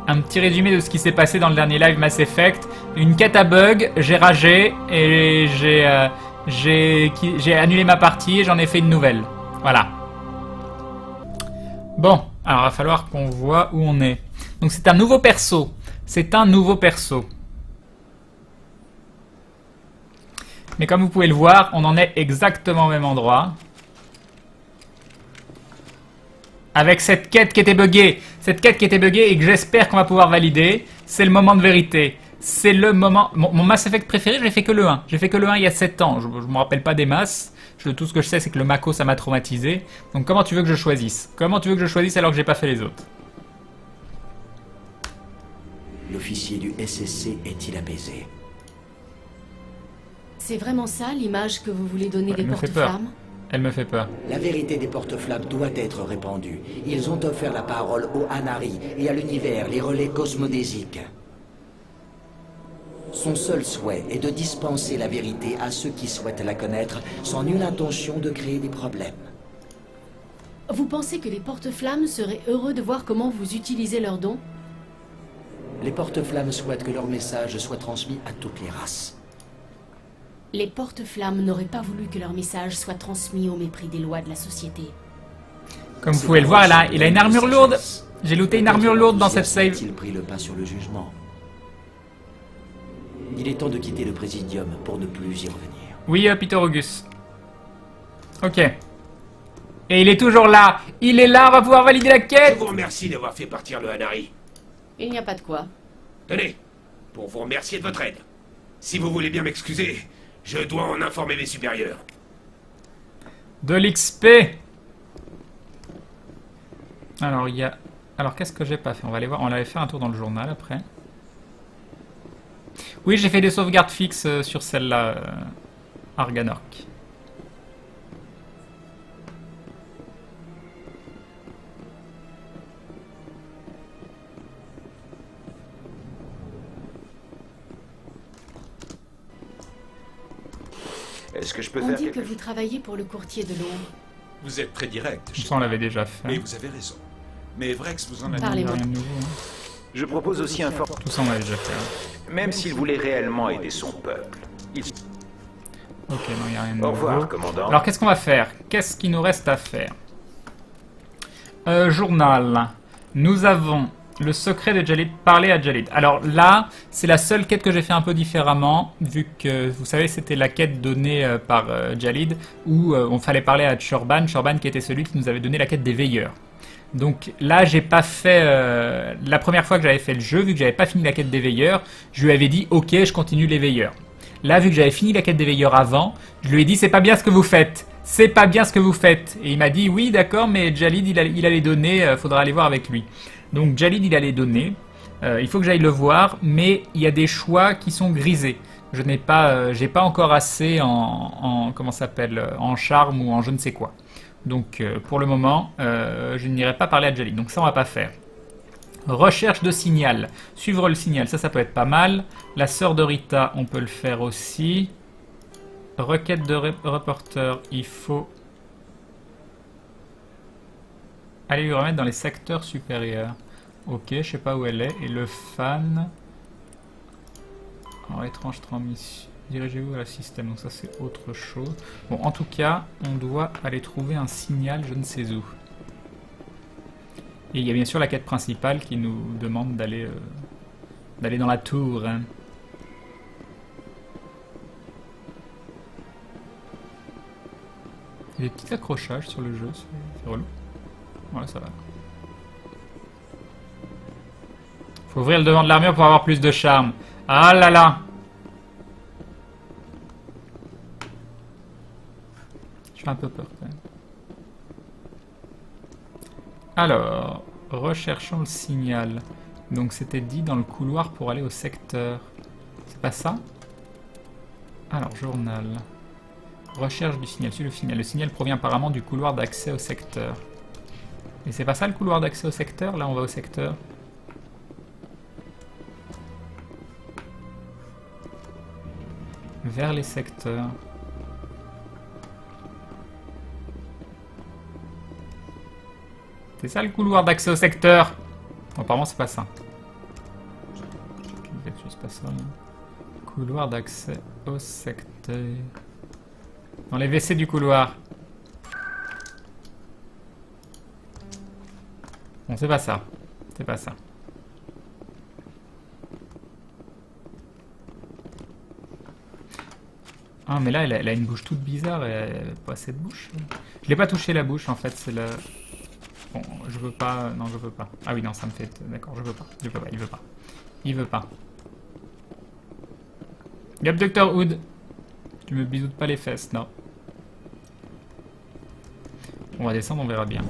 un petit résumé de ce qui s'est passé dans le dernier live Mass Effect. Une quête à bug, j'ai ragé et j'ai annulé ma partie et j'en ai fait une nouvelle. Voilà. Bon, alors il va falloir qu'on voit où on est. Donc c'est un nouveau perso. C'est un nouveau perso. Mais comme vous pouvez le voir, on en est exactement au même endroit. Avec cette quête qui était buggée. Cette quête qui était buggée et que j'espère qu'on va pouvoir valider. C'est le moment de vérité. C'est le moment... Mon Mass Effect préféré, j'ai fait que le 1. J'ai fait que le 1 il y a 7 ans. Je me rappelle pas des masses. Tout ce que je sais, c'est que le Mako, ça m'a traumatisé. Donc comment tu veux que je choisisse? Comment tu veux que je choisisse alors que j'ai pas fait les autres? L'officier du SSC est-il apaisé? C'est vraiment ça l'image que vous voulez donner Ouais, des elle me fait peur. porte-flammes? Elle me fait peur. La vérité des porte-flammes doit être répandue. Ils ont offert la parole aux Anari et à l'univers, les relais cosmodésiques. Son seul souhait est de dispenser la vérité à ceux qui souhaitent la connaître, sans nulle intention de créer des problèmes. Vous pensez que les porte-flammes seraient heureux de voir comment vous utilisez leurs dons? Les porte-flammes souhaitent que leur message soit transmis à toutes les races. Les porte-flammes n'auraient pas voulu que leur message soit transmis au mépris des lois de la société. Comme vous pouvez le voir, il a une armure lourde. J'ai looté une armure lourde dans cette save. A-t-il pris le pas sur le jugement? Il est temps de quitter le Présidium pour ne plus y revenir. Oui, Peter Auguste. Ok. Et il est toujours là. Il est là, on va pouvoir valider la Je quête. vous remercie d'avoir fait partir le Hanari. Il n'y a pas de quoi. Tenez, pour vous remercier de votre aide. Si vous voulez bien m'excuser, je dois en informer mes supérieurs. De l'XP. Alors, il y a... Alors, qu'est-ce que j'ai pas fait? On va aller voir. On allait faire un tour dans le journal après. Oui, j'ai fait des sauvegardes fixes sur celle-là, Arganork. Est-ce que je peux On faire dit quelque que vous travaillez pour le courtier de l'ombre. Vous êtes très direct. Ça, on l'avait déjà fait. Mais vous avez raison. Mais Vrex vous en a dit. Parlez-moi. Rien de nouveau, hein. Je propose aussi un fort... Tout ça, on l'avait déjà fait. Hein. Même s'il voulait réellement aider son peuple. Il... Ok, non, il n'y a rien de Au nouveau. revoir, commandant. Alors, qu'est-ce qu'on va faire? Qu'est-ce qu'il nous reste à faire? Journal. Nous avons le secret de Jalid. Parler à Jalid. Alors là, c'est la seule quête que j'ai fait un peu différemment, vu que, vous savez, c'était la quête donnée par Jalid, où on fallait parler à Chorban. Chorban qui était celui qui nous avait donné la quête des veilleurs. Donc là, j'ai pas fait... la première fois que j'avais fait le jeu, vu que j'avais pas fini la quête des veilleurs, je lui avais dit « Ok, je continue les veilleurs ». Là, vu que j'avais fini la quête des veilleurs avant, je lui ai dit « C'est pas bien ce que vous faites. C'est pas bien ce que vous faites. » Et il m'a dit « Oui, d'accord, mais Jalid, il allait donner, faudra aller voir avec lui. » Donc Jalid, il allait donner. Il faut que j'aille le voir, mais il y a des choix qui sont grisés. Je n'ai pas, j'ai pas encore assez comment ça s'appelle, en charme ou en je ne sais quoi. Donc pour le moment, je n'irai pas parler à Jalid. Donc ça, on va pas faire. Recherche de signal. Suivre le signal, ça peut être pas mal. La sœur de Rita, on peut le faire aussi. Requête de reporter, il faut aller lui remettre dans les secteurs supérieurs. Ok, je sais pas où elle est. Et le fan... En étrange transmission. Dirigez-vous à la système. Donc ça, c'est autre chose. Bon, en tout cas, on doit aller trouver un signal, je ne sais où. Et il y a bien sûr la quête principale qui nous demande d'aller dans la tour. Hein. Il y a des petits accrochages sur le jeu, c'est relou. Ouais, ça va. Faut ouvrir le devant de l'armure pour avoir plus de charme. Ah là là! Je fais un peu peur quand même. Alors, recherchons le signal. Donc c'était dit dans le couloir pour aller au secteur. C'est pas ça? Alors, journal. Recherche du signal. Suis le signal. Le signal provient apparemment du couloir d'accès au secteur. Et c'est pas ça le couloir d'accès au secteur? Là, on va au secteur. Vers les secteurs. C'est ça le couloir d'accès au secteur? Bon, apparemment, c'est pas ça. il se passe rien. Couloir d'accès au secteur. Dans les WC du couloir. Bon, c'est pas ça. C'est pas ça. Ah, mais là, elle a une bouche toute bizarre. Elle a pas cette bouche. Je l'ai pas touché la bouche, en fait. C'est le... Bon, je veux pas... Non, je veux pas. Ah oui, non, ça me fait... D'accord, je veux pas. Je peux pas, il veut pas. Il veut pas. Yep, Dr. Hood. Tu me bisoutes pas les fesses, non. On va descendre, on verra bien.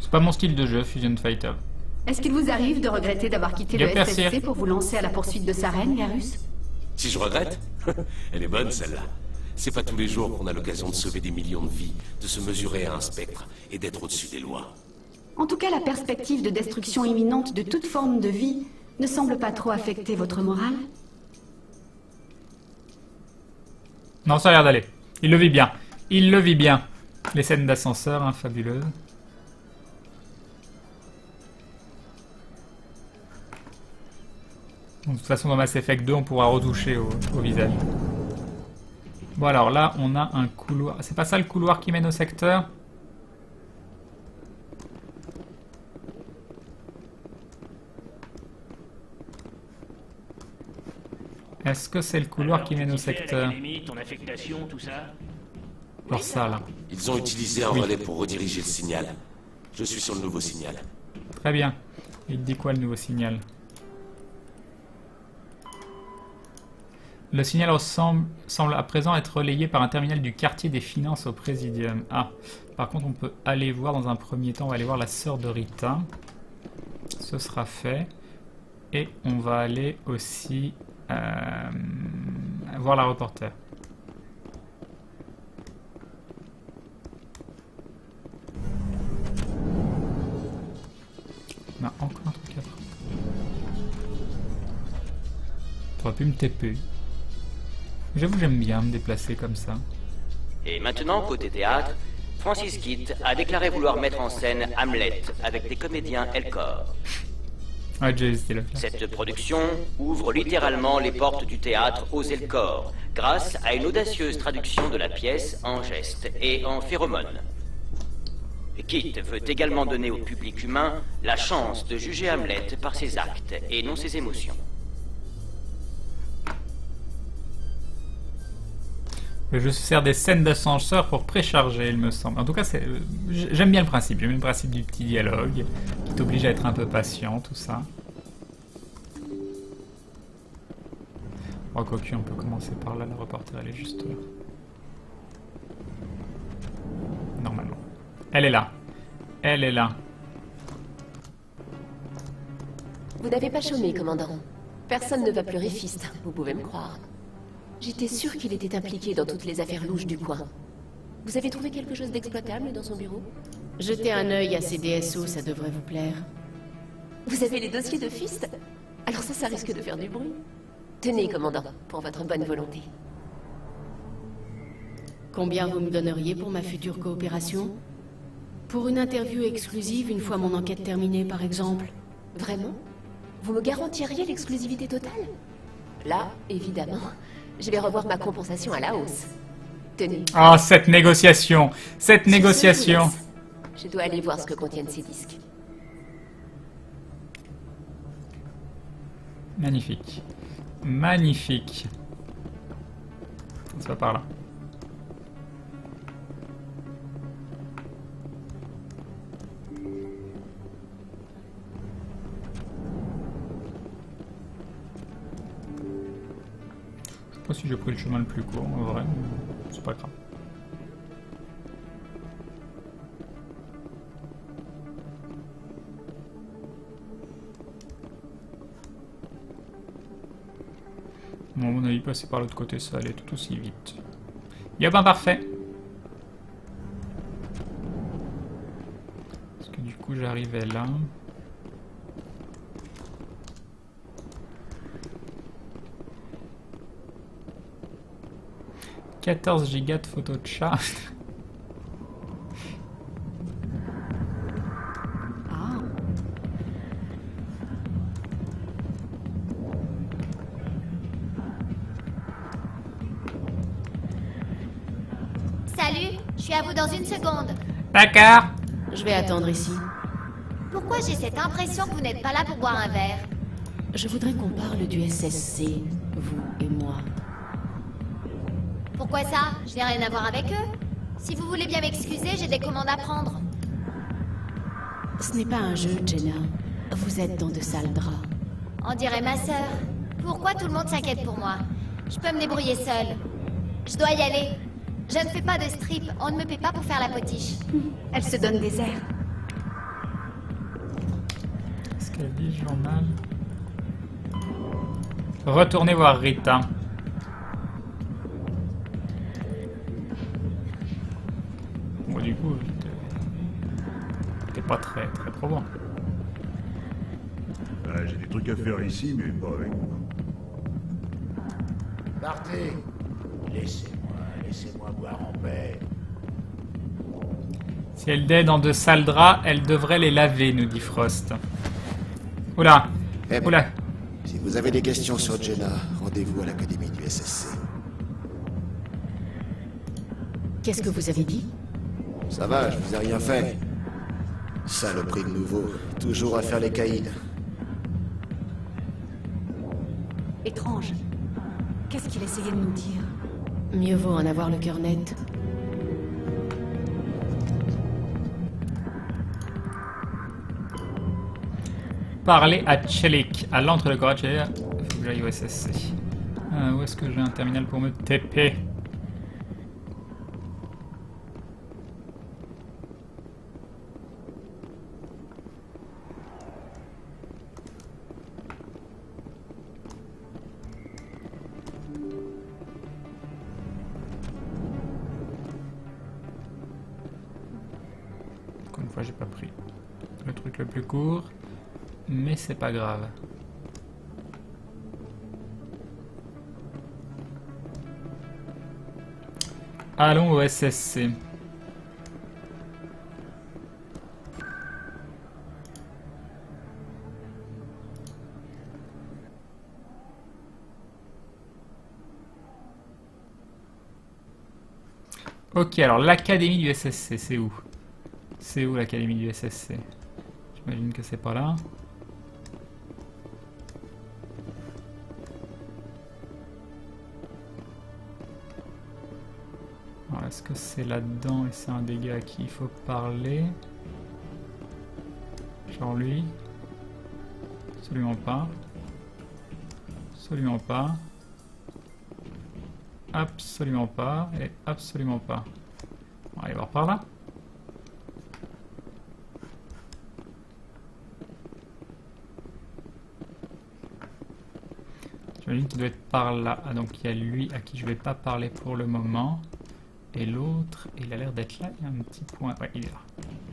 C'est pas mon style de jeu, Fusion Fighter. Est-ce qu'il vous arrive de regretter d'avoir quitté le Merci. SSC pour vous lancer à la poursuite de sa reine, Garus? Si je regrette, elle est bonne celle-là. C'est pas tous les jours qu'on a l'occasion de sauver des millions de vies, de se mesurer à un spectre et d'être au-dessus des lois. En tout cas, la perspective de destruction imminente de toute forme de vie ne semble pas trop affecter votre morale. Non, ça a l'air d'aller. Il le vit bien. Il le vit bien. Les scènes d'ascenseur, hein, fabuleuses. De toute façon, dans Mass Effect 2, on pourra retoucher au visage. Bon, alors là, on a un couloir. C'est pas ça le couloir qui mène au secteur? Est-ce que c'est le couloir qui mène au secteur? Alors ça, là. Ils ont utilisé un relais pour rediriger le signal. Je suis sur le nouveau signal. Très bien. Il dit quoi, le nouveau signal? Le signal semble à présent être relayé par un terminal du quartier des finances au Présidium. Ah, par contre, on peut aller voir dans un premier temps, on va aller voir la sœur de Rita. Ce sera fait. Et on va aller aussi voir la reporter. On a encore un truc à faire. T'aurais pu me TP. J'avoue, j'aime bien me déplacer comme ça. Et maintenant, côté théâtre, Francis Kidd a déclaré vouloir mettre en scène Hamlet avec des comédiens Elcor. Ouais, j'ai hésité là. Cette production ouvre littéralement les portes du théâtre aux Elcor, grâce à une audacieuse traduction de la pièce en gestes et en phéromones. Kidd veut également donner au public humain la chance de juger Hamlet par ses actes et non ses émotions. Je sers des scènes d'ascenseur pour précharger, il me semble. En tout cas, j'aime bien le principe. J'aime bien le principe du petit dialogue, qui t'oblige à être un peu patient, tout ça. Oh, quoique, on peut commencer par là. La reporter, elle est juste là. Normalement. Elle est là. Elle est là. Vous n'avez pas chômé, commandant. Personne ne va pleurer fist, vous pouvez me croire. J'étais sûre qu'il était impliqué dans toutes les affaires louches du coin. Vous avez trouvé quelque chose d'exploitable dans son bureau? Jetez un œil à ces DSO, ça devrait vous plaire. Vous avez les dossiers de Fist? Alors ça risque de faire du bruit. Tenez, commandant, pour votre bonne volonté. Combien vous me donneriez pour ma future coopération? Pour une interview exclusive, une fois mon enquête terminée, par exemple? Vraiment? Vous me garantiriez l'exclusivité totale? Là, évidemment, je vais revoir ma compensation à la hausse. Tenez. Ah, cette négociation! Cette négociation! Je dois aller voir ce que contiennent ces disques. Magnifique. Magnifique. Ça va par là. Je sais pas si j'ai pris le chemin le plus court, en vrai, mais c'est pas grave. Bon, à mon avis, passer par l'autre côté, ça allait tout aussi vite. Yop, un parfait. Parce que du coup, j'arrivais là. « 14 gigas de photos de chat. » Ah, Je suis à vous dans une seconde. D'accord. Je vais attendre ici. Pourquoi j'ai cette impression que vous n'êtes pas là pour boire un verre? Je voudrais qu'on parle du SSC, vous et moi. Pourquoi ça? Je n'ai rien à voir avec eux. Si vous voulez bien m'excuser, j'ai des commandes à prendre. Ce n'est pas un jeu, Jenna. Vous êtes dans de sales draps. On dirait ma sœur. Pourquoi tout le monde s'inquiète pour moi? Je peux me débrouiller seule. Je dois y aller. Je ne fais pas de strip. On ne me paie pas pour faire la potiche. Elle se donne des airs. Qu'est-ce qu'elle dit, journal? Retournez voir Rita. Bon, du coup, t'es pas très probant. J'ai des trucs à faire ici, mais pas avec moi. Partez. Laissez-moi boire en paix. Si elle est dans de sales draps, elle devrait les laver, nous dit Frost. Oula. Eh ben, Oula. si vous avez des questions sur Jenna, rendez-vous à l'académie du SSC. Qu'est-ce que vous avez dit? Ça va, je vous ai rien fait. Saloperie de nouveau. Toujours à faire les caïds. Étrange. Qu'est-ce qu'il essayait de nous dire? Mieux vaut en avoir le cœur net. Parler à Chelik, à l'entre le garage. Il faut que j'aille au SSC. Où est-ce que j'ai un terminal pour me TP? Encore une fois, j'ai pas pris le truc le plus court. Mais c'est pas grave. Allons au SSC. Ok, alors l'académie du SSC, c'est où? C'est où l'académie du SSC? J'imagine que c'est pas là. Est-ce que c'est là-dedans et c'est un des gars à qui il faut parler? Genre lui? Absolument pas. Absolument pas. Absolument pas. Et absolument pas. On va aller voir par là. J'imagine qu'il doit être par là. Ah, donc il y a lui à qui je vais pas parler pour le moment. Et l'autre, il a l'air d'être là, il y a un petit point. Ouais, il est là.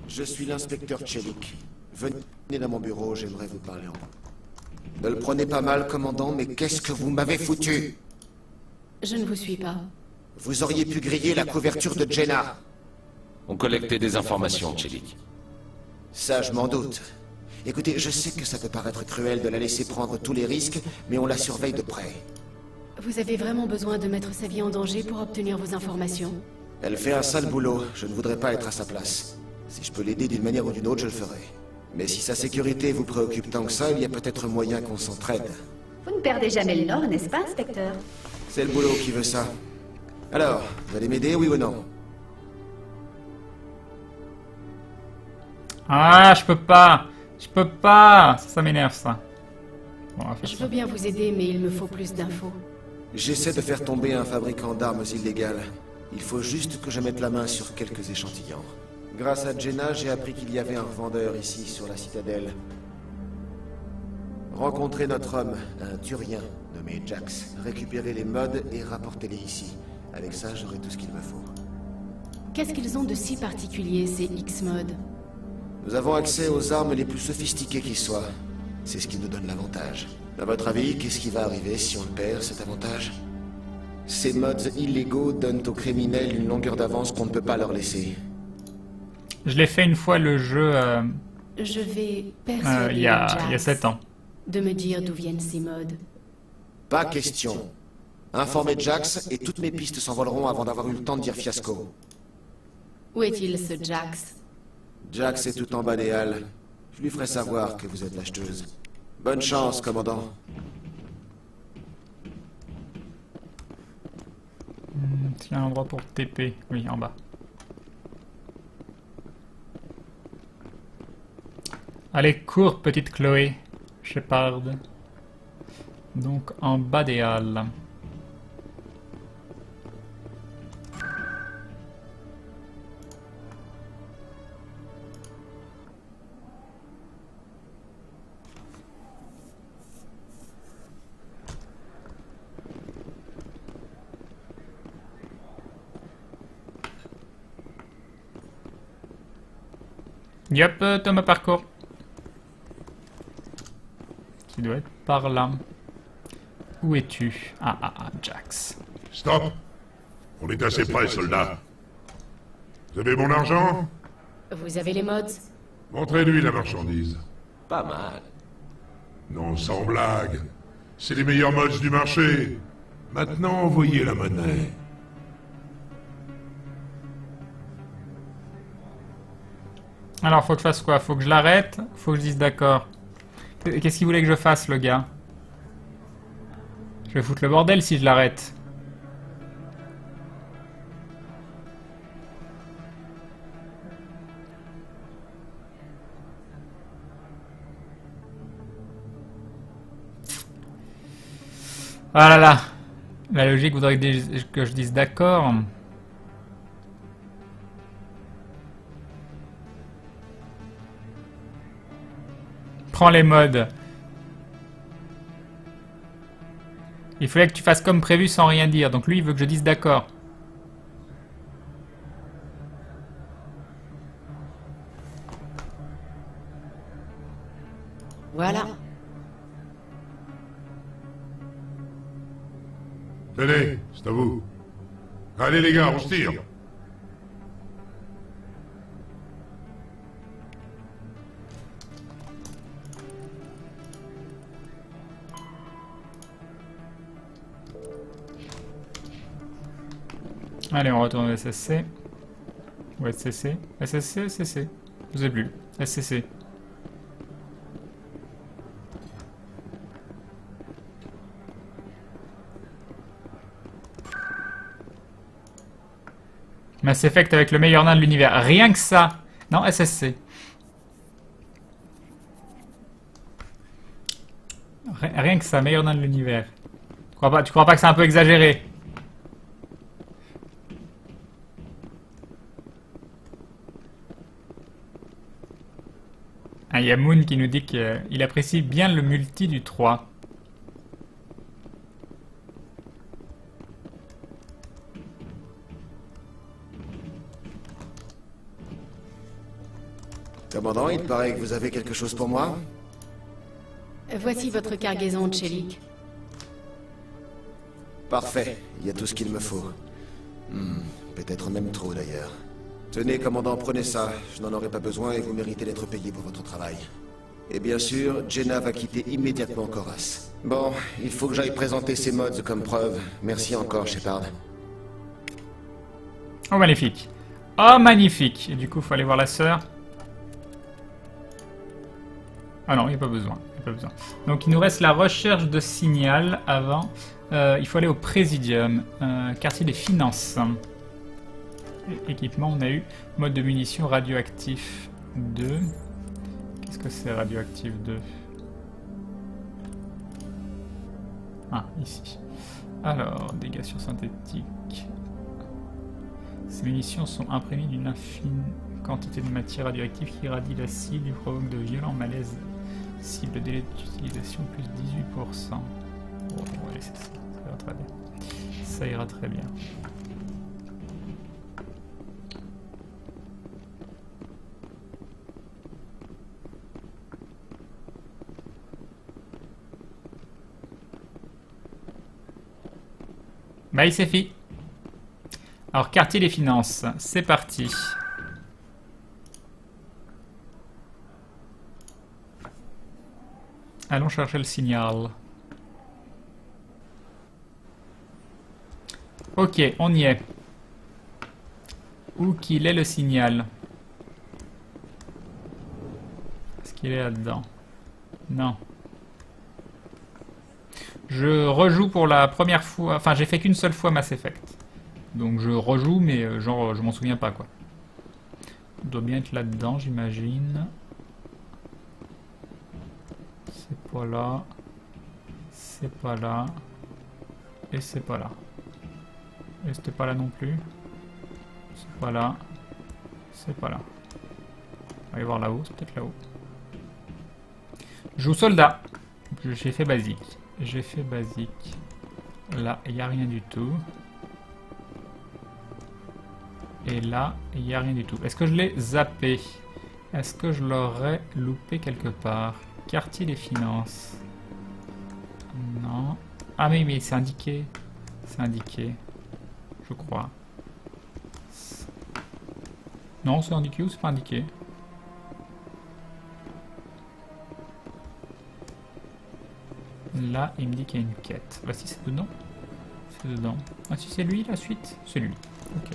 Je suis l'inspecteur Chelik. Venez dans mon bureau, j'aimerais vous parler en vous. Ne le prenez pas mal, commandant, mais qu'est-ce que vous m'avez foutu? Je ne vous suis pas. Vous auriez pu griller la couverture de Jenna. On collectait des informations, Chelik. Ça, je m'en doute. Écoutez, je sais que ça peut paraître cruel de la laisser prendre tous les risques, mais on la surveille de près. Vous avez vraiment besoin de mettre sa vie en danger pour obtenir vos informations? Elle fait un sale boulot, je ne voudrais pas être à sa place. Si je peux l'aider d'une manière ou d'une autre, je le ferai. Mais si sa sécurité vous préoccupe tant que ça, il y a peut-être moyen qu'on s'entraide. Vous ne perdez jamais le nord, n'est-ce pas, inspecteur? C'est le boulot qui veut ça. Alors, vous allez m'aider, oui ou non? Ah, je peux pas! Je peux pas! Ça m'énerve, ça. Bon, on va faire Je ça. veux bien vous aider, mais il me faut plus d'infos. J'essaie de faire tomber un fabricant d'armes illégales. Il faut juste que je mette la main sur quelques échantillons. Grâce à Jenna, j'ai appris qu'il y avait un revendeur ici, sur la citadelle. Rencontrez notre homme, un Turien, nommé Jax. Récupérez les mods et rapportez-les ici. Avec ça, j'aurai tout ce qu'il me faut. Qu'est-ce qu'ils ont de si particulier, ces X-Mods? Nous avons accès aux armes les plus sophistiquées qui soient. C'est ce qui nous donne l'avantage. À votre avis, qu'est-ce qui va arriver si on le perd, cet avantage? Ces mods illégaux donnent aux criminels une longueur d'avance qu'on ne peut pas leur laisser. Je l'ai fait une fois le jeu Je vais persuader il y a Jax 7 ans. de me dire d'où viennent ces mods. Pas question. Informez Jax et toutes mes pistes s'envoleront avant d'avoir eu le temps de dire fiasco. Où est-il, ce Jax? Jax est tout en bas des halles. Je lui ferai savoir que vous êtes l'acheteuse. Bonne chance, commandant. S'il y a un endroit pour TP. Oui, en bas. Allez, cours, petite Chloé. Shepard. Donc, en bas des halles. Yep, Thomas parcours. Qui doit être par là. Où es-tu? Ah, Jax. Stop! On est assez près, soldat. Vous avez mon argent? Vous avez les mods? Montrez-lui la marchandise. Pas mal. Non, sans blague. C'est les meilleurs mods du marché. Maintenant, envoyez la monnaie. Alors, faut que je fasse quoi? Faut que je l'arrête? Faut que je dise d'accord. Qu'est-ce qu'il voulait que je fasse, le gars? Je vais foutre le bordel si je l'arrête. Ah là là. La logique voudrait que je dise d'accord. Prends les modes. Il fallait que tu fasses comme prévu sans rien dire. Donc lui, il veut que je dise d'accord. Voilà. Tenez, c'est à vous. Allez les gars, on se tire. Allez, on retourne au SSC. Ou SCC. SSC, SCC. Je sais plus. SCC. Mass Effect avec le meilleur nain de l'univers. Rien que ça. Non, SSC. Rien que ça, meilleur nain de l'univers. Tu crois pas que c'est un peu exagéré? Ah, il y a Moon qui nous dit qu'il apprécie bien le multi du 3. Commandant, il paraît que vous avez quelque chose pour moi? Voici votre cargaison, Chelik. Parfait, il y a tout ce qu'il me faut. Peut-être même trop d'ailleurs. Tenez, commandant, prenez ça. Je n'en aurai pas besoin et vous méritez d'être payé pour votre travail. Et bien sûr, Jenna va quitter immédiatement Koras. Bon, il faut que j'aille présenter ces mods comme preuve. Merci encore, Shepard. Oh, magnifique. Oh, magnifique. Et du coup, il faut aller voir la sœur. Ah non, il n'y a pas besoin. Donc, il nous reste la recherche de signal avant. Il faut aller au Présidium. Quartier des finances. Équipement, on a eu mode de munitions radioactif 2. Qu'est-ce que c'est radioactif 2? Ah, ici. Alors, dégâts sur synthétique. Ces munitions sont imprégnées d'une infime quantité de matière radioactive qui irradie la cible et provoque de violents malaises. Cible délai d'utilisation plus 18%. Bon, on va laisser ça. Ça ira très bien. Ça ira très bien. Bye, c'est fait. Alors, quartier des finances, c'est parti. Allons chercher le signal. Ok, on y est. où qu'il est le signal. Est-ce qu'il est là-dedans? Non. Je rejoue pour la première fois. Enfin, j'ai fait qu'une seule fois Mass Effect. Donc je rejoue, mais genre, je m'en souviens pas, quoi. Il doit bien être là-dedans, j'imagine. C'est pas là. C'est pas là. Et c'est pas là. Et c'était pas là non plus. C'est pas là. C'est pas là. On va aller voir là-haut, c'est peut-être là-haut. Je joue soldat. J'ai fait basique. J'ai fait basique. Là, il n'y a rien du tout. Et là, il n'y a rien du tout. Est-ce que je l'ai zappé? Est-ce que je l'aurais loupé quelque part? Quartier des finances. Non. Ah mais c'est indiqué. C'est indiqué. Je crois. Non, c'est indiqué ou c'est pas indiqué? Là, il me dit qu'il y a une quête. Bah si, c'est dedans. C'est dedans. Ah si, c'est lui la suite? C'est lui. Ok.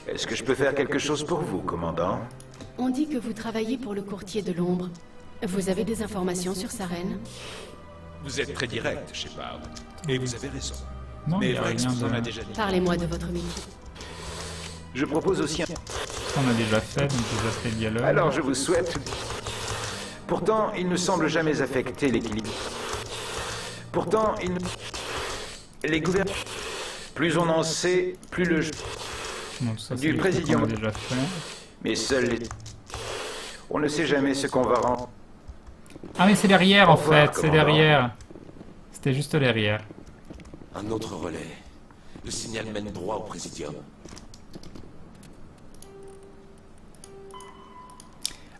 Est-ce que je peux faire quelque chose pour vous, commandant? On dit que vous travaillez pour le courtier de l'ombre. Vous avez des informations sur sa reine? Vous êtes très direct, Shepard. Et vous avez raison. Non, mais il y a Vrex rien vous en de... a déjà dit. Parlez-moi de votre métier. Je propose aussi un... On a déjà fait, donc les aspects dialogue. Alors, je vous souhaite... Pourtant, il ne semble jamais affecter l'équilibre. Pourtant, il ne... Les gouvernements... Plus on en sait, plus le jeu... Donc ça, du président... déjà fait. Mais seuls les... On ne sait jamais ce qu'on va rendre. Ah mais c'est derrière en Au revoir, fait, c'est commandant. derrière. C'était juste derrière. Un autre relais. Le signal mène droit au Présidium.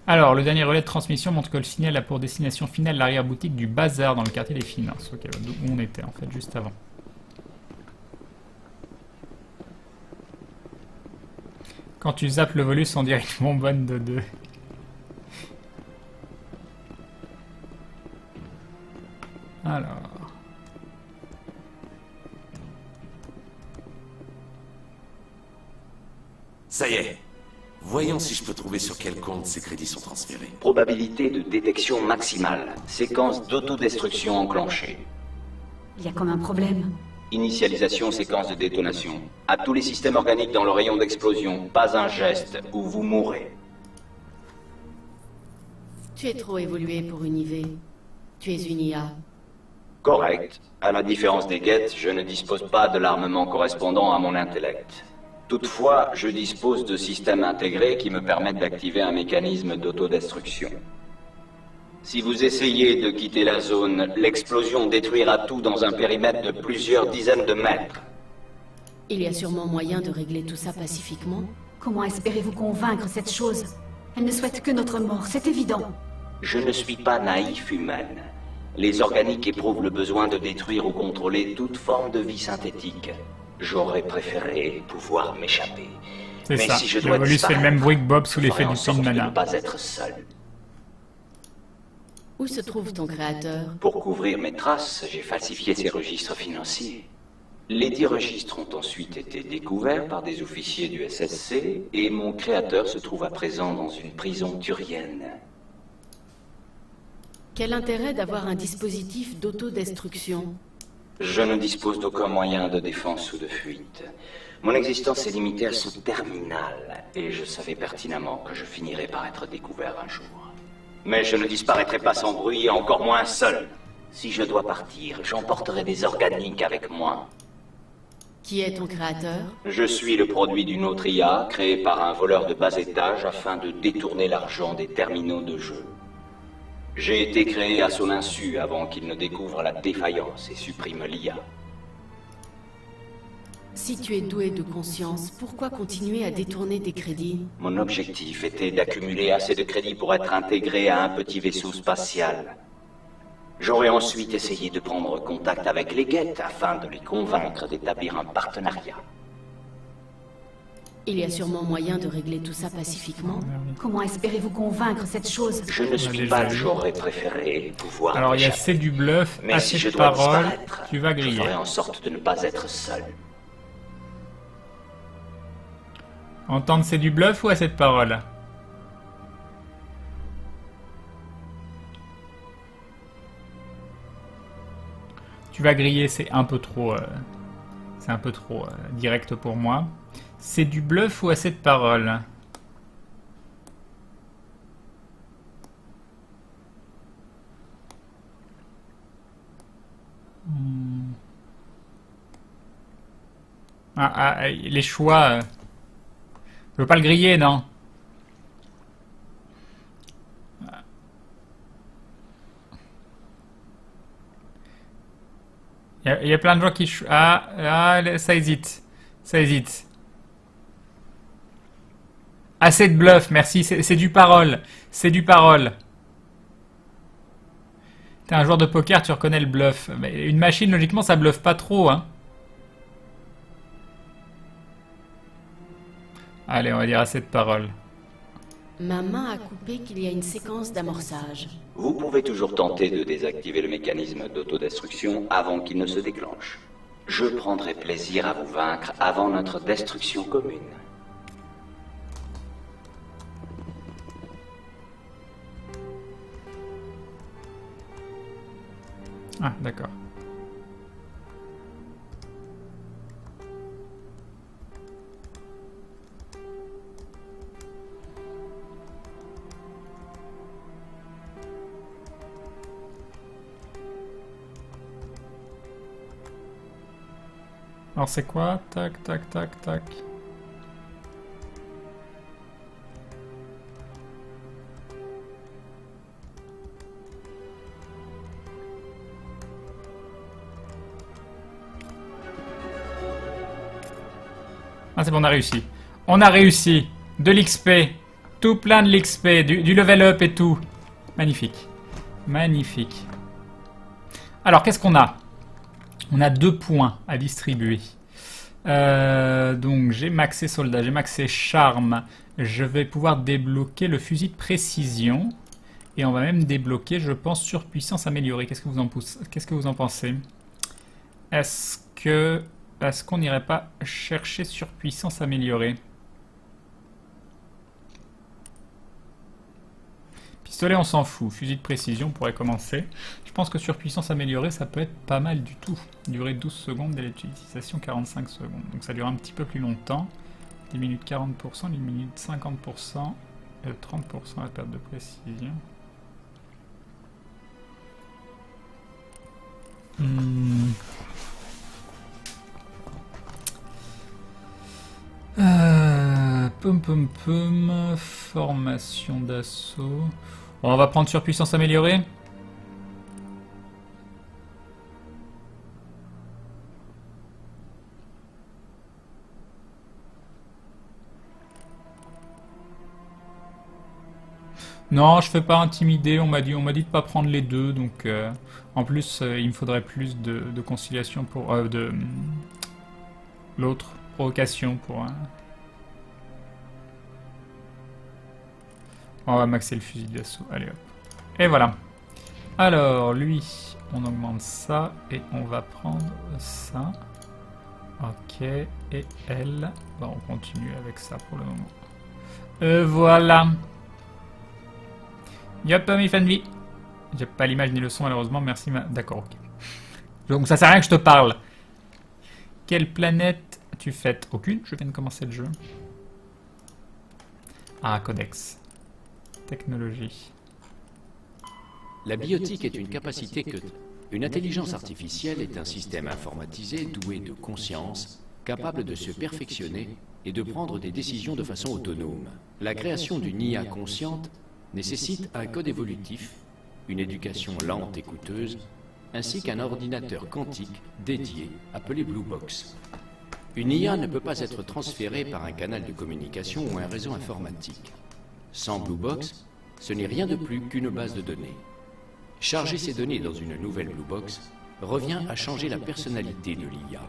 Alors, le dernier relais de transmission montre que le signal a pour destination finale l'arrière-boutique du bazar dans le quartier des finances. Ok, d'où on était en fait, juste avant. Quand tu zappes le volus, on dirait une bonbonne de 2. Alors... Ça y est. Voyons si je peux trouver sur quel compte ces crédits sont transférés. Probabilité de détection maximale. Séquence d'autodestruction enclenchée. Il y a comme un problème. Initialisation séquence de détonation. À tous les systèmes organiques dans le rayon d'explosion, pas un geste ou vous mourrez. Tu es trop évolué pour une IV. Tu es une IA. Correct. À la différence des guettes, je ne dispose pas de l'armement correspondant à mon intellect. Toutefois, je dispose de systèmes intégrés qui me permettent d'activer un mécanisme d'autodestruction. Si vous essayez de quitter la zone, l'explosion détruira tout dans un périmètre de plusieurs dizaines de mètres. Il y a sûrement moyen de régler tout ça pacifiquement. Comment espérez-vous convaincre cette chose? Elle ne souhaite que notre mort, c'est évident. Je ne suis pas naïf humaine. Les organiques éprouvent le besoin de détruire ou contrôler toute forme de vie synthétique. J'aurais préféré pouvoir m'échapper. C'est Mais ça. si je Le dois volus fait le disparaître, même bruit que Bob sous je l'effet ferai en du sorte film de Mana. ne pas être seul. Où se trouve ton créateur? Pour couvrir mes traces, j'ai falsifié ses registres financiers. Les 10 registres ont ensuite été découverts par des officiers du SSC et mon créateur se trouve à présent dans une prison turienne. Quel intérêt d'avoir un dispositif d'autodestruction? Je ne dispose d'aucun moyen de défense ou de fuite. Mon existence est limitée à ce terminal, et je savais pertinemment que je finirais par être découvert un jour. Mais je ne disparaîtrai pas sans bruit, et encore moins seul. Si je dois partir, j'emporterai des organiques avec moi. Qui est ton créateur? Je suis le produit d'une autre IA, créée par un voleur de bas étage afin de détourner l'argent des terminaux de jeu. J'ai été créé à son insu avant qu'il ne découvre la défaillance et supprime l'IA. Si tu es doué de conscience, pourquoi continuer à détourner des crédits? Mon objectif était d'accumuler assez de crédits pour être intégré à un petit vaisseau spatial. J'aurais ensuite essayé de prendre contact avec les guettes afin de les convaincre d'établir un partenariat. Il y a sûrement moyen de régler tout ça pacifiquement. Comment espérez-vous convaincre cette chose? Je ne suis pas, j'aurais préféré pouvoir... Alors il y a m'échapper. c'est du bluff, Mais assez si je de dois paroles, disparaître, tu vas je griller. ferai en sorte de ne pas être seul. Entendre c'est du bluff ou assez de parole? Tu vas griller, c'est un peu trop direct pour moi. C'est du bluff ou assez de parole? Les choix. Je veux pas le griller, non? Il y a plein de gens qui... ça hésite. Ça hésite. Assez de bluff, merci. C'est du parole. C'est du parole. T'es un joueur de poker, tu reconnais le bluff. Mais une machine, logiquement, ça bluffe pas trop, hein. Allez, on va dire assez de parole. Ma main a coupé qu'il y a une séquence d'amorçage. Vous pouvez toujours tenter de désactiver le mécanisme d'autodestruction avant qu'il ne se déclenche. Je prendrai plaisir à vous vaincre avant notre destruction commune. Ah, d'accord. Alors c'est quoi? Tac, tac, tac, tac. Ah c'est bon, on a réussi. On a réussi. De l'XP. Tout plein de l'XP. Du level up et tout. Magnifique. Magnifique. Alors qu'est-ce qu'on a? On a 2 points à distribuer. Donc j'ai maxé soldat, j'ai maxé charme. Je vais pouvoir débloquer le fusil de précision. Et on va même débloquer, je pense, surpuissance améliorée. Qu'est-ce que vous en pensez? Est-ce qu'on n'irait pas chercher surpuissance améliorée? Pistolet, on s'en fout. Fusil de précision, on pourrait commencer. Je pense que surpuissance améliorée, ça peut être pas mal du tout. Durée 12 secondes et l'utilisation 45 secondes. Donc ça dure un petit peu plus longtemps. 10 minutes 40%, 10 minutes 50%, et 30% la perte de précision. Formation d'assaut. Bon, on va prendre surpuissance améliorée. Non, je fais pas intimider, on m'a dit de pas prendre les deux, donc en plus il me faudrait plus de conciliation pour l'autre, provocation pour on va maxer le fusil d'assaut, allez hop. Et voilà. Alors lui, on augmente ça et on va prendre ça. Ok, et elle, bon, on continue avec ça pour le moment. Voilà. Yop, mes familles. J'ai pas l'image ni le son malheureusement, merci. D'accord, ok. Donc ça sert à rien que je te parle. Quelle planète tu fêtes? Aucune, je viens de commencer le jeu. Ah, codex. Technologie. La biotique est une capacité que... Une intelligence artificielle est un système informatisé doué de conscience, capable de se perfectionner et de prendre des décisions de façon autonome. La création d'une IA consciente nécessite un code évolutif, une éducation lente et coûteuse, ainsi qu'un ordinateur quantique dédié appelé Blue Box. Une IA ne peut pas être transférée par un canal de communication ou un réseau informatique. Sans Blue Box, ce n'est rien de plus qu'une base de données. Charger ces données dans une nouvelle Blue Box revient à changer la personnalité de l'IA.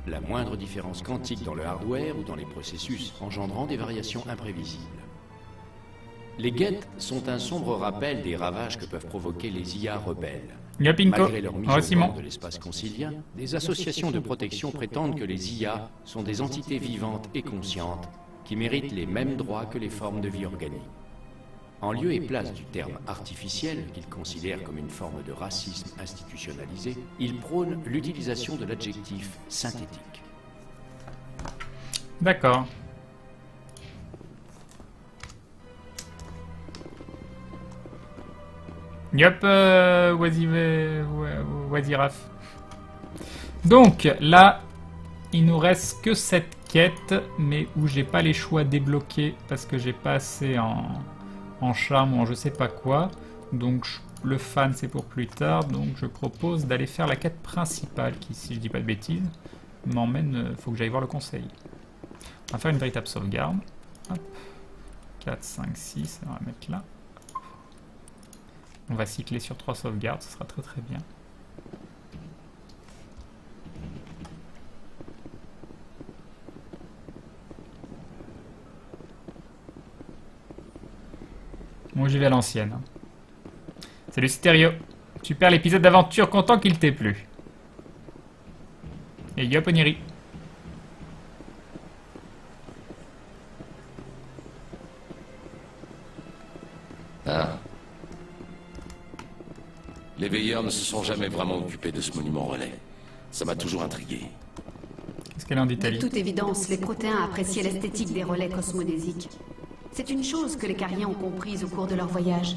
La moindre différence quantique dans le hardware ou dans les processus engendrant des variations imprévisibles. Les Geth sont un sombre rappel des ravages que peuvent provoquer les IA rebelles. Malgré leur mise au bord de l'espace concilien, des associations de protection prétendent que les IA sont des entités vivantes et conscientes qui méritent les mêmes droits que les formes de vie organiques. En lieu et place du terme artificiel, qu'il considère comme une forme de racisme institutionnalisé, il prône l'utilisation de l'adjectif synthétique. D'accord. Yop, Waziraf. Donc, là, il nous reste que cette quête, mais où j'ai pas les choix débloqués parce que j'ai pas assez en charme ou en je sais pas quoi. Donc, le fan, c'est pour plus tard. Donc, je propose d'aller faire la quête principale qui, si je dis pas de bêtises, m'emmène... faut que j'aille voir le conseil. On va faire une véritable sauvegarde. Hop. 4, 5, 6, on va mettre là. On va cycler sur 3 sauvegardes, ce sera très très bien. Moi j'y vais à l'ancienne. Salut Stéréo. Super l'épisode d'aventure, content qu'il t'ait plu. Et yop Oniri. Ah. Les veilleurs ne se sont jamais vraiment occupés de ce monument relais. Ça m'a toujours intrigué. Qu'est-ce qu'elle en dit, De Tali? toute évidence, les protéins appréciaient l'esthétique des relais cosmodésiques. C'est une chose que les Cariens ont comprise au cours de leur voyage.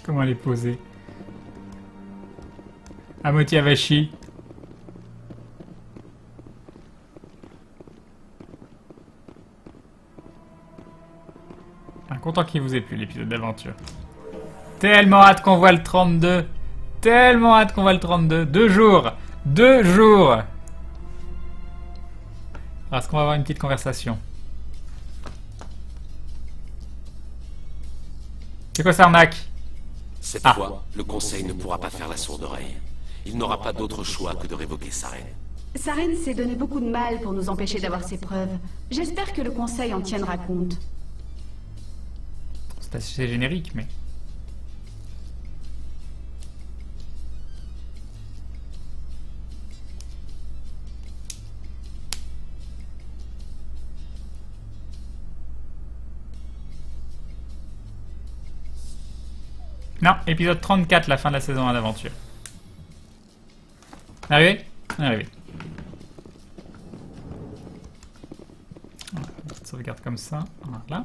Comment elle est posée? Amotiavashi. Content qu'il vous ait plu l'épisode d'aventure. Tellement hâte qu'on voit le 32. Tellement hâte qu'on voit le 32. 2 jours. 2 jours. Est-ce qu'on va avoir une petite conversation? C'est quoi ça, arnaque? Cette fois, le Conseil ne pourra pas faire la sourde oreille. Il n'aura pas d'autre choix que de révoquer Saren. Saren s'est donné beaucoup de mal pour nous empêcher d'avoir ces preuves. J'espère que le Conseil en tiendra compte. C'est assez générique, mais... Non, épisode 34, la fin de la saison 1 d'aventure. Arrivé? Arrivé. Voilà, une petite sauvegarde comme ça. Voilà.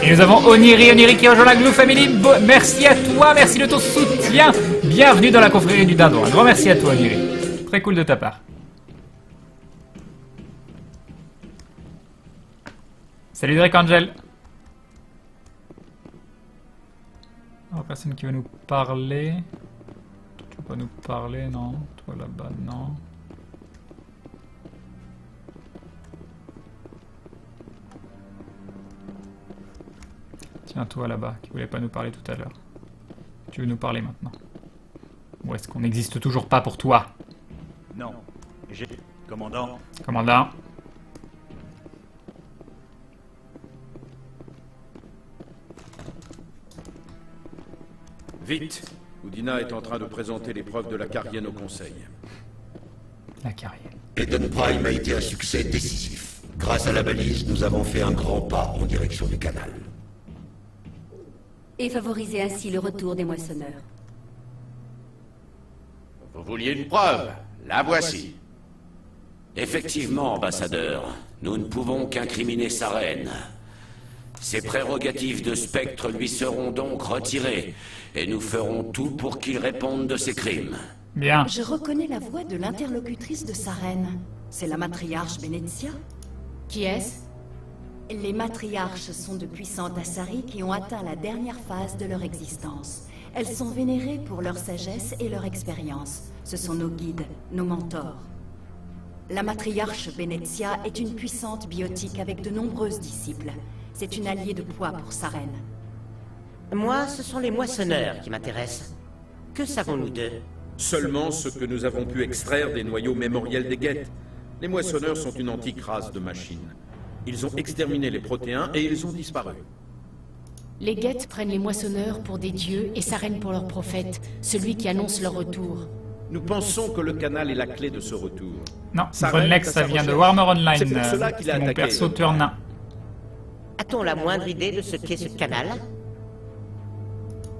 Et nous avons Oniri qui rejoint la Glue Family. Merci à toi, merci de ton soutien. Bienvenue dans la confrérie du Dindon. Un grand merci à toi, Oniri. Très cool de ta part. Salut Drake Angel. Oh, personne qui veut nous parler. Tu veux pas nous parler, non? Toi là-bas, non. Tiens, toi là-bas, qui voulait pas nous parler tout à l'heure. Tu veux nous parler maintenant? Ou est-ce qu'on n'existe toujours pas pour toi? Non. J'ai... Commandant. Commandant. Vite. Udina est en train de présenter les preuves de la Carienne au Conseil. La Carienne. Eden Prime a été un succès décisif. Grâce à la balise, nous avons fait un grand pas en direction du canal. Et favoriser ainsi le retour des moissonneurs. Vous vouliez une preuve? La voici. Effectivement, ambassadeur, nous ne pouvons qu'incriminer Saren. Ses prérogatives de spectre lui seront donc retirées, et nous ferons tout pour qu'il réponde de ses crimes. Bien. Je reconnais la voix de l'interlocutrice de Saren. C'est la matriarche Benezia. Qui est-ce? Les matriarches sont de puissantes Asari qui ont atteint la dernière phase de leur existence. Elles sont vénérées pour leur sagesse et leur expérience. Ce sont nos guides, nos mentors. La matriarche Benezia est une puissante biotique avec de nombreuses disciples. C'est une alliée de poids pour Saren. Moi, ce sont les moissonneurs qui m'intéressent. Que savons-nous d'eux? Seulement ce que nous avons pu extraire des noyaux mémoriels des Geth. Les moissonneurs sont une antique race de machines. Ils ont exterminé les protéins et ils ont disparu. Les Geth prennent les moissonneurs pour des dieux et Saren pour leur prophète, celui qui annonce leur retour. Nous pensons que le canal est la clé de ce retour. Non, Saren Grunlex, est à ça sa vient de recherche. Warhammer Online. C'est pour cela qu'il a C'est mon attaqué. perso Turnin. A-t-on la moindre idée de ce qu'est ce canal?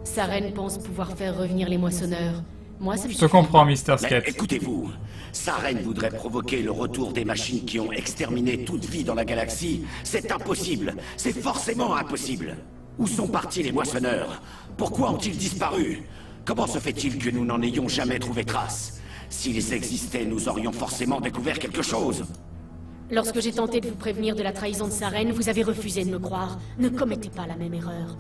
Saren pense pouvoir faire revenir les moissonneurs. Moi, ça me Je te comprends, Mister Mais Skate. écoutez-vous, Saren voudrait provoquer le retour des machines qui ont exterminé toute vie dans la galaxie. C'est impossible. C'est forcément impossible. Où sont partis les moissonneurs? Pourquoi ont-ils disparu? Comment se fait-il que nous n'en ayons jamais trouvé trace? S'ils existaient, nous aurions forcément découvert quelque chose. Lorsque j'ai tenté de vous prévenir de la trahison de Saren, vous avez refusé de me croire. Ne commettez pas la même erreur.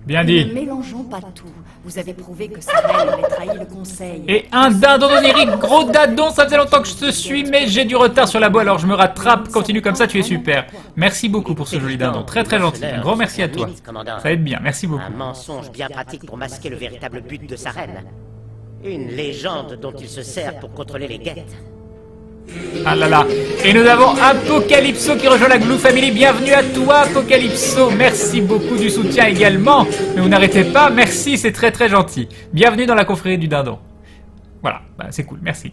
Bien Ne dit. mélangeons pas tout. Vous avez prouvé que Saren avait trahi le conseil. Et un dindon d'Oniric, gros dindon, ça faisait longtemps que je te suis, mais j'ai du retard sur la boîte, alors je me rattrape. Continue comme ça, tu es super. Merci beaucoup pour ce joli dindon, très très gentil. Un gros merci à toi. Ça aide bien, merci beaucoup. Un mensonge bien pratique pour masquer le véritable but de Saren. Une légende dont il se sert pour contrôler les Geth. Ah là là. Et nous avons Apocalypso qui rejoint la Glue Family. Bienvenue à toi, Apocalypso. Merci beaucoup du soutien également. Mais vous n'arrêtez pas. Merci, c'est très très gentil. Bienvenue dans la confrérie du dindon. Voilà, bah, c'est cool, merci.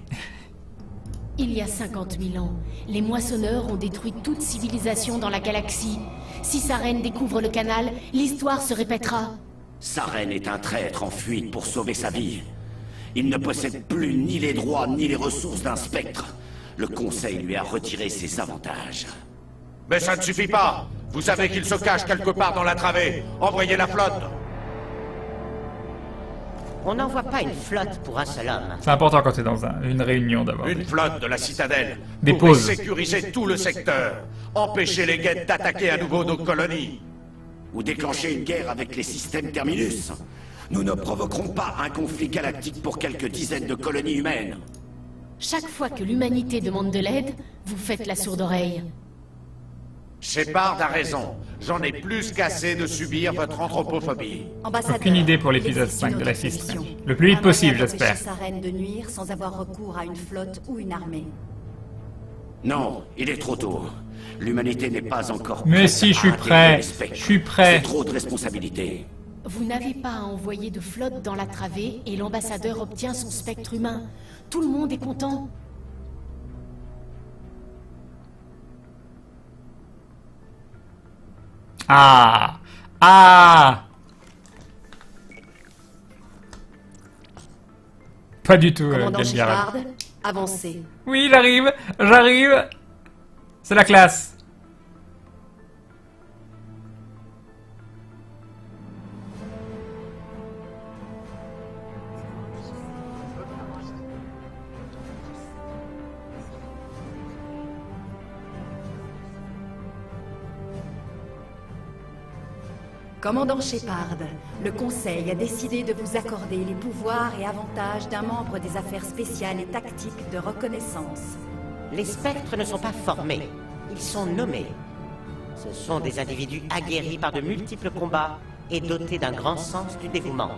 Il y a 50 000 ans, les moissonneurs ont détruit toute civilisation dans la galaxie. Si Saren découvre le canal, l'histoire se répétera. Saren est un traître en fuite pour sauver sa vie. Il ne possède plus ni les droits ni les ressources d'un spectre. Le Conseil lui a retiré ses avantages. Mais ça ne suffit pas. Vous savez qu'il se cache quelque part dans la travée. Envoyez la flotte. On n'envoie pas une flotte pour un seul homme. C'est important quand t'es dans une réunion d'avoir Une flotte de la citadelle. Des pour pauses. sécuriser tout le secteur. Empêcher les Geth d'attaquer à nouveau nos colonies. Ou déclencher une guerre avec les systèmes Terminus. Nous ne provoquerons pas un conflit galactique pour quelques dizaines de colonies humaines. Chaque fois que l'humanité demande de l'aide, vous faites la sourde oreille. Shepard a raison. J'en ai plus qu'assez de subir votre anthropophobie. Ambassadeur, Aucune idée pour il l'épisode existe 5 une de la autre Système. solution. Le plus vite Un possible, moyen d'empêcher j'espère. Saren de nuire sans avoir recours à une flotte ou une armée. Non, il est trop tôt. L'humanité n'est pas encore Mais prête si, je suis à intégrer prêt. les spectres. Je suis prêt. C'est trop de responsabilités. Vous n'avez pas à envoyer de flotte dans la travée et l'ambassadeur obtient son spectre humain. Tout le monde est content. Ah. Ah. Pas du tout, Commandant Galbiara. Shepard, avancez. Oui, j'arrive. C'est la classe. Commandant Shepard, le Conseil a décidé de vous accorder les pouvoirs et avantages d'un membre des affaires spéciales et tactiques de reconnaissance. Les spectres ne sont pas formés. Ils sont nommés. Ce sont des individus aguerris par de multiples combats et dotés d'un grand sens du dévouement,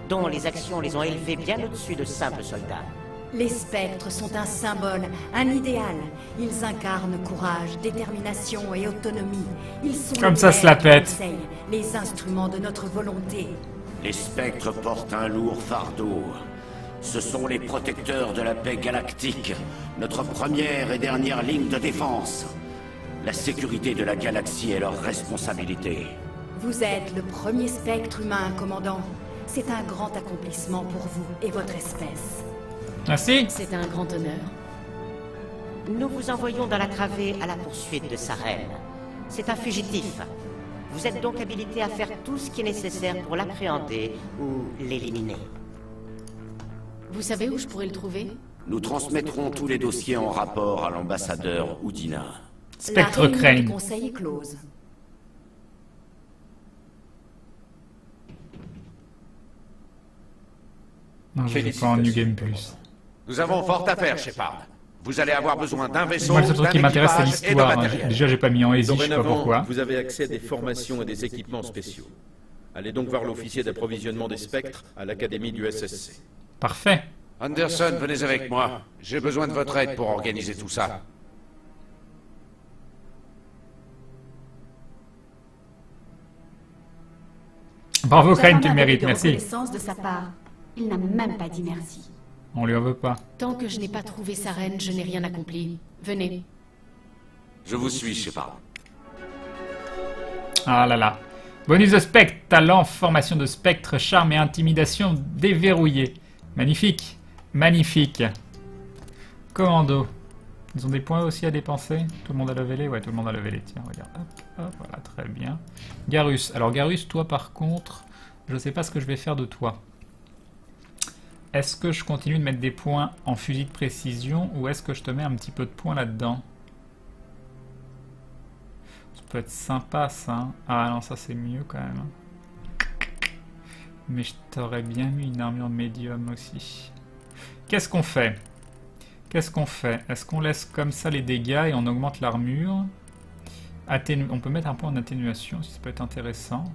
dont les actions les ont élevés bien au-dessus de simples soldats. Les spectres sont un symbole, un idéal. Ils incarnent courage, détermination et autonomie. Ils sont Comme le ça père se la du pète. Conseil, les instruments de notre volonté. Les spectres portent un lourd fardeau. Ce sont les protecteurs de la paix galactique, notre première et dernière ligne de défense. La sécurité de la galaxie est leur responsabilité. Vous êtes le premier spectre humain, commandant. C'est un grand accomplissement pour vous et votre espèce. Merci. C'est un grand honneur. Nous vous envoyons dans la travée à la poursuite de Saren. C'est un fugitif. Vous êtes donc habilité à faire tout ce qui est nécessaire pour l'appréhender ou l'éliminer. Vous savez où je pourrais le trouver? Nous transmettrons tous les dossiers en rapport à l'ambassadeur Udina. Spectre La réunion Crane. du Conseil est close. Non, je vais pas en New Game Plus. Nous avons fort à faire, Shepard. Vous allez avoir besoin d'un vaisseau, Moi, le seul truc d'un qui m'intéresse, c'est équipage et de l'histoire. Hein. matériel. Déjà, j'ai pas mis en easy, je sais pas Dorénavant, pourquoi. vous avez accès à des formations et des équipements spéciaux. Allez donc voir l'officier d'approvisionnement des spectres à l'académie du SSC. Parfait. Anderson, venez avec moi. J'ai besoin de votre aide pour organiser tout ça. Bravo, Crane, tu le J'attends un mérites, peu de merci. reconnaissance de sa part. Il n'a même pas dit merci. On lui en veut pas. Tant que je n'ai pas trouvé sa reine, je n'ai rien accompli. Venez. Je vous suis, Shepard. Ah là là. Bonus de spectre, talent, formation de spectre, charme et intimidation déverrouillé. Magnifique. Magnifique. Commando. Ils ont des points aussi à dépenser. Tout le monde a levé les. Ouais, tout le monde a levé les. Tiens, regarde. Hop, hop, voilà, très bien. Garus. Alors Garus, toi par contre, je sais pas ce que je vais faire de toi. Est-ce que je continue de mettre des points en fusil de précision ou est-ce que je te mets un petit peu de points là-dedans? Ça peut être sympa ça. Ah non, ça c'est mieux quand même. Mais je t'aurais bien mis une armure médium aussi. Qu'est-ce qu'on fait? Qu'est-ce qu'on fait? Est-ce qu'on laisse comme ça les dégâts et on augmente l'armure? On peut mettre un point en atténuation si ça peut être intéressant.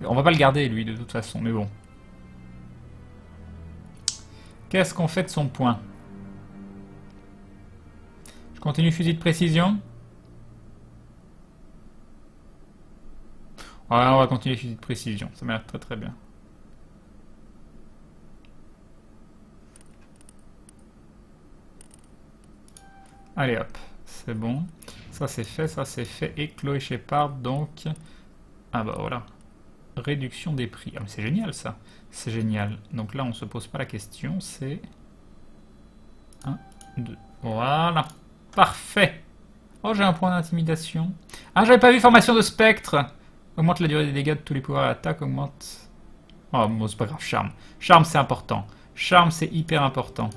On va pas le garder lui de toute façon, mais bon. Qu'est-ce qu'on fait de son point? Je continue fusil de précision. Ouais, on va continuer fusil de précision. Ça m'a l'air très très bien. Allez hop, c'est bon. Ça c'est fait, ça c'est fait. Et Chloé Shepard donc... Ah bah voilà. Réduction des prix. Ah mais c'est génial ça. C'est génial. Donc là on se pose pas la question, c'est... 1, 2. Voilà. Parfait. Oh j'ai un point d'intimidation. Ah j'avais pas vu formation de spectre. Augmente la durée des dégâts de tous les pouvoirs à l'attaque. Augmente... Oh bon c'est pas grave. Charme. Charme c'est important. Charme c'est hyper important.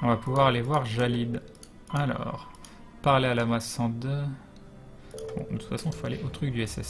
On va pouvoir aller voir Jalid. Alors, parler à la masse 102. Bon, de toute façon, il faut aller au truc du SS.